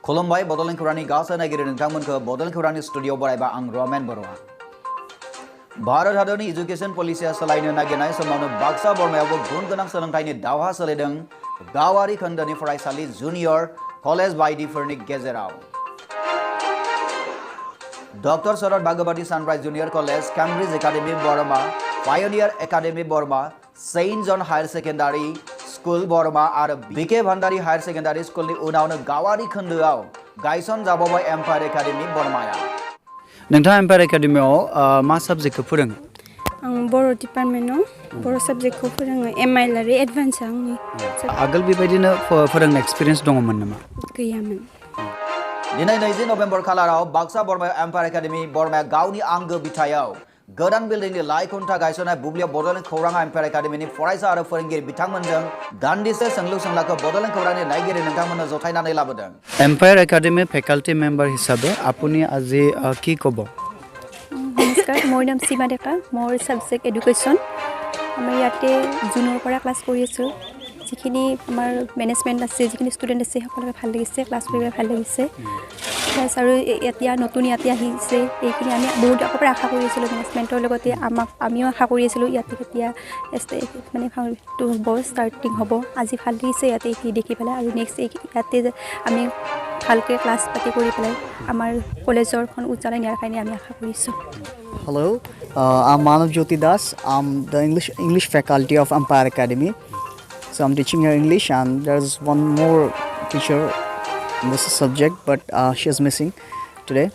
खुलुमबाय बड'लेण्ड खौरांनि गासै नायगिरि नोंथांमोनखौ बड'लेण्ड खौरांनि स्टुडिअ बरायबा आं रमेन बर'आ भारत हादरनि एजुकेशन पलिसिया सोलायनो नागिरनाय समावनो बाक्सा बरमायावबो गुन गोनां सोलोंथाइनि दावहा सोलिदों गावारि खोन्दोनि फरायसालि जुनियर कलेज बायदिफोरनि गेजेराव doctor Sharad Bhagawati Sunrise junior college Cambridge academy Barama Pioneer academy Barama Saint John higher secondary school Barama और BK Bhandari higher secondary school उनावनो गावारि खोन्दोआव गायसन जाबावबाय एम्पायर एकाडेमी बरमाया नोंथाङा एम्पायर एकाडेमीआव मा सब्जेक्टखौ फोरोङो आं बर' डिपार्टमेन्टआव बर' सब्जेक्टखौ फोरोङो एमआइएल आरो एडभान्स आंनि आगोल बेबायदिनो फोरोंनाय एक्सपिरियेन्स दङमोन नामा गैयामोन दिनै 20 नभेम्बर खालाराव बाक्सा बरमायाव एम्पायर एकाडेमी बरमाया गावनि आंगो बिथायाव गोदान बिल्डिंनि लाइखुन्था गायसननाय बुब्लियाव बड'लेण्ड खौरां एम्पायर एकाडेमीनि फरायसा आरो फोरोंगिरि बिथांमोनजों दान्दिसे सोंलु सोंलाखौ बड'लेण्ड खौरांनि नायगिरि नोंथांमोननो जथायनानै लाबोदों एम्पायर एकाडेमी फैकाल्टी मेम्बार हिसाबै আপুনি আজি কি ক'ব নমস্কাৰ মোৰ নাম সীমা ডেকা মোৰ সাবজেক্ট এডুকেশ্যন আমি ইয়াতে জুনৰ পৰা ক্লাছ কৰি আছোঁ যিখিনি আমাৰ মেনেজমেণ্ট আছে যিখিনি ষ্টুডেণ্ট আছে সকলোকে ভাল লাগিছে ক্লাছ কৰি ভাল লাগিছে প্লাছ আৰু এতিয়া নতুন ইয়াতে আহিছে এইখিনি আমি বহুত আগৰ পৰা আশা কৰি আছিলোঁ মেনেজমেণ্টৰ লগতে আমিও আশা কৰি আছিলোঁ ইয়াতে কেতিয়া মানে ভালটো হ'ব ষ্টাৰ্টিং হ'ব আজি ভাল লাগিছে ইয়াতে এইখিনি দেখি পেলাই আৰু নেক্সট ইয়াতে আমি ভালকৈ ক্লাছ পাতি কৰি পেলাই আমাৰ কলেজৰখন উজ্জ্বলাই নিয়াৰ কাৰণে আমি আশা কৰিছোঁ Hello, I'm Manav Jyoti Das. I'm the English faculty of Empire Academy. So I'm teaching here English, and there's one more teacher in this subject, but she is missing today.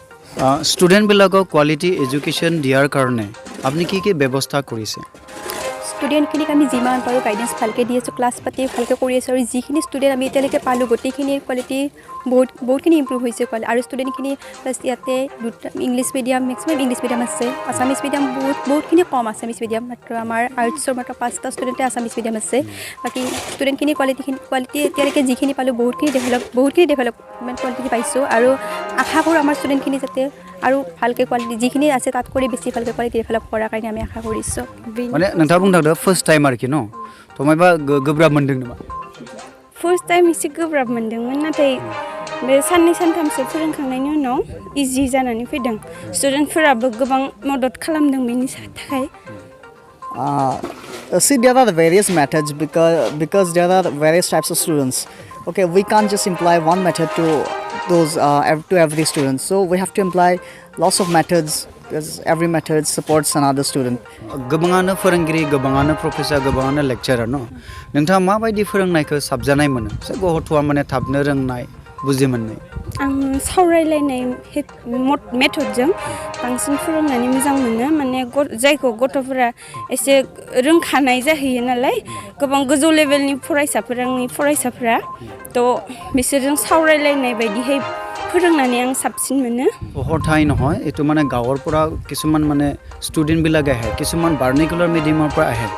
Student bilagok quality education diar karone apni ki ব্যবস্থা কৰিছে ষ্টুডেণ্টখিনিক আমি যিমান পাৰোঁ guidance ভালকৈ দি আছোঁ class পাতি ভালকৈ কৰি আছোঁ আৰু যিখিনি ষ্টুডেণ্ট আমি এতিয়ালৈকে পালোঁ গোটেইখিনিৰ কোৱালিটি বহুতখিনি ইম্প্ৰুভ হৈছে আৰু ষ্টুডেণ্টখিনি প্লাছ ইয়াতে দুটা English medium maximum English medium আছে আছামিছ মিডিয়াম বহুতখিনি কম আছামিছ মিডিয়াম মাত্ৰ আমাৰ আৰ্টছৰ মাত্ৰ 5টা ষ্টুডেণ্টে আছামিছ মিডিয়াম আছে বাকী ষ্টুডেণ্টখিনি কোৱালিটি এতিয়ালৈকে যিখিনি পালোঁ বহুতখিনি ডেভেলপমেণ্ট কোৱালিটি পাইছোঁ আৰু আশা কৰোঁ আমাৰ ষ্টুডেণ্টখিনি যাতে আৰু ভালকৈ কোৱালিটি যিখিনি আছে তাত কৰি বেছি ভালকৈ কোৱালিটি ডেভেলপ কৰাৰ কাৰণে আমি আশা কৰিছোঁ মানে नोंथाङा बुंदों फार्स्ट टाइम आरोखि न तो माबा गोब्राब मोनदों नामा फार्स्ट टाइम एसे गोब्राब मोनदोंमोन नाथाय बे साननै सानथामसो फोरोंखांनायनि उनाव इजि जानानै फैदों स्टुडेन्टफोराबो गोबां मदद खालामदों बेनि थाखाय See, there are various methods because there are various types of students. Okay, we can't just imply one method to those to every student. So we have to imply lots of methods because every method supports another student. गोबाङानो फोरोंगिरि गोबाङानो professor गोबाङानो लेक्चारार न नोंथाङा माबायदि फोरोंनायखौ साबजानाय mono सोरबा गथ'आ माने थाबनो रोंनाय बुजि मोननाय आं सावरायलायनाय मेथडजों बांसिन फोरोंनानै मोजां मोनो माने जायखौ गथ'फोरा एसे रोंखानाय जाहैयो नालाय गोबां गोजौ लेभेलनि फरायसाफोरा थ' बिसोरजों सावरायलायनाय बायदिहाय फोरोंनानै आं साबसिन मोनो हरथाय নহয় এটো মানে গাঁৱৰ পৰা কিছুমান মানে ষ্টুডেণ্ট বিলাক আহে কিছুমান ভাৰ্নিকুলাৰ মিডিয়ামৰ পৰা আহে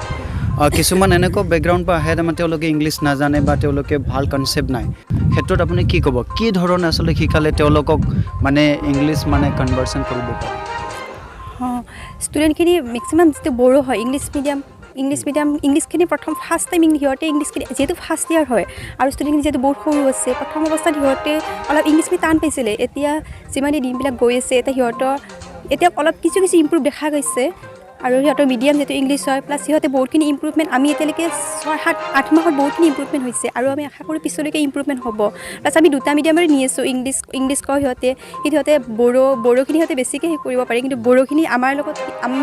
কিছুমান এনেকুৱা বেকগ্ৰাউণ্ড পৰা আহে মানে তেওঁলোকে ইংলিছ নাজানে বা তেওঁলোকে ভাল কনচেপ্ট নাই ক্ষেত্ৰত আপুনি কি ক'ব কি ধৰণে আসলে শিকালে তেওঁলোকক মানে ইংলিছ মানে কনভাৰ্সন কৰিব পাৰে ষ্টুডেণ্টখিনি মেক্সিমাম যিটো বড়ো হয় ইংলিছখিনি প্ৰথম ফাৰ্ষ্ট টাইম সিহঁতে ইংলিছখিনি যিহেতু ফাৰ্ষ্ট ইয়াৰ হয় আৰু ষ্টুডেণ্টখিনি যিহেতু বহুত সৰু আছে প্ৰথম অৱস্থাত সিহঁতে অলপ ইংলিছখিনি টান পাইছিলে এতিয়া যিমানে দিনবিলাক গৈ আছে এতিয়া অলপ কিছু ইম্প্ৰুভ দেখা গৈছে আৰু সিহঁতৰ মিডিয়াম যিহেতু ইংলিছ হয় প্লাছ সিহঁতে বহুতখিনি ইম্প্ৰুভমেণ্ট আমি এতিয়ালৈকে 6-7-8 মাহত বহুতখিনি ইম্প্ৰুভমেণ্ট হৈছে আৰু আমি আশা কৰোঁ পিছলৈকে ইম্প্ৰুভমেণ্ট হ'ব প্লাছ আমি দুটা মিডিয়ামৰে নি আছোঁ ইংলিছ কয় সিহঁতে বড়োখিনি সিহঁতে বেছিকৈ কৰিব পাৰে কিন্তু বড়োখিনি আমাৰ লগত আমি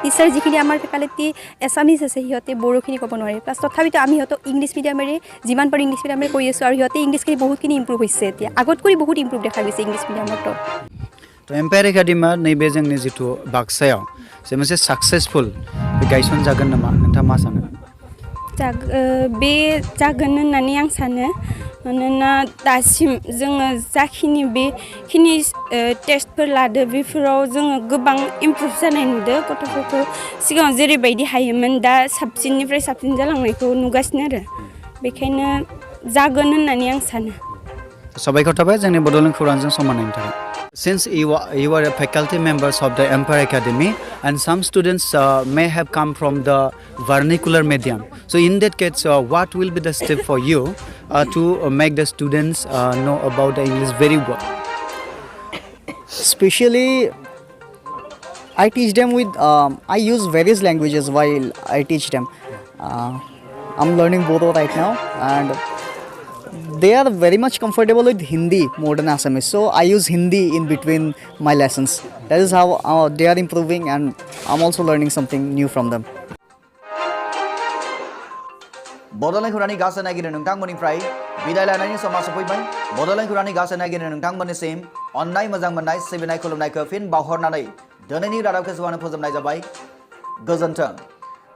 টিচাৰ যিখিনি আমাৰ ফেকাল্টি এছামিছ আছে সিহঁতে বড়োখিনি ক'ব নোৱাৰে প্লাছ তথাপিতো আমি সিহঁতক ইংলিছ মিডিয়ামেৰে যিমান পাৰোঁ ইংলিছ মিডিয়ামেৰে কৰি আছোঁ আৰু সিহঁতে ইংলিছখিনি বহুতখিনি ইম্প্ৰুভ হৈছে এতিয়া আগত কৰি বহুত ইম্প্ৰুভ দেখা গৈছে ইংলিছ মিডিয়ামতো তো एम्पायर एकाडेमिया नैबे जोंनि जिथु बाक्सायाव जे मोनसे साक्सेसफुल गायसन जागोन नामा नोंथाङा मा सानो बे जागोन होननानै आं सानो मानोना दासिम जोङो जाखिनि बेखिनि टेस्टफोर लादो बेफोराव जोङो गोबां इम्प्रुभ जानाय नुदों गथ'फोरखौ सिगाङाव जेरैबायदि हायोमोन दा साबसिननिफ्राय साबसिन जालांनायखौ नुगासिनो आरो बेखायनो जागोन होननानै आं सानो साबायखर थाबाय जोंनि बड'लेण्ड खौरांजों सम होनायनि थाखाय Since you are a faculty members of the Empire Academy, and some students may have come from the vernacular medium. So in that case, what will be the step for you to make the students know about the English very well? Especially, I teach them with, I use various languages while I teach them. I'm learning Bodo right now, and they are very much comfortable with Hindi more than Assamese. So I use Hindi in between my lessons. That is how they are improving, and I'm also learning something new from them. Bodoland Khourang gasa nagin nungtang monifrai bidai lanani sama sopaibai Bodoland Khourang gasa nagin nungtang monisim onnai mojang monnai sibenai khulumnai ko fin bahornanai donani radab keswana phojamnai jabai gojontong.